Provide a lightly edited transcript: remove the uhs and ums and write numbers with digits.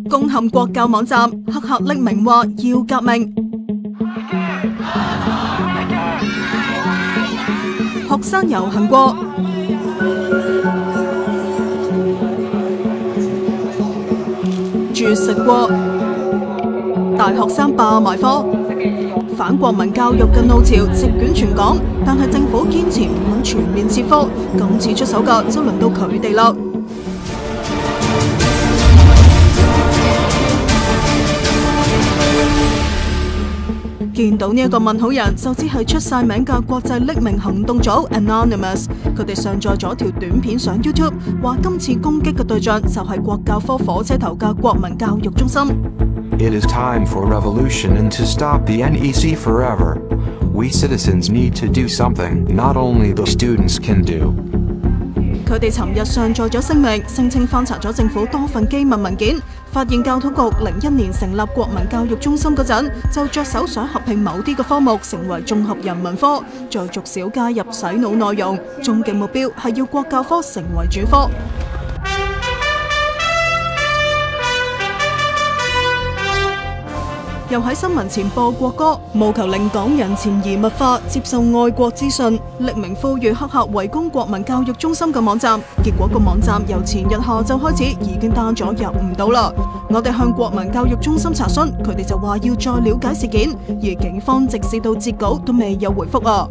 攻陷國教網站，黑客匿名話要革命。學生遊行過，絕食過，大學生罷埋課，反國民教育嘅怒潮席捲全港，但係政府堅持唔肯全面撤科，今次出手嘅就輪到佢哋啦。見到呢一個問號人，就只係出晒名嘅國際匿名行動組 Anonymous， 佢哋上載咗條短片上 YouTube， 話今次攻擊嘅對象就係國教科火車頭嘅國民教育中心。It is time for revolution and to stop the NEC forever. We citizens need to do something not only the students can do. 佢哋尋日上載咗聲明，聲稱翻查咗政府多份機密文件，發現教統局01年成立國民教育中心嗰陣，就着手想合併某啲嘅科目成為綜合人文科，再逐少加入洗腦內容，終極目標係要國教科成為主科。又喺新聞前播國歌，務求令港人潛移默化接受愛國資訊，匿名呼籲黑客圍攻國民教育中心嘅網站，結果個網站由前日下晝開始已經 down 咗入唔到啦。我哋向國民教育中心查詢，佢哋就話要再了解事件，而警方直至到截稿都未有回覆啊。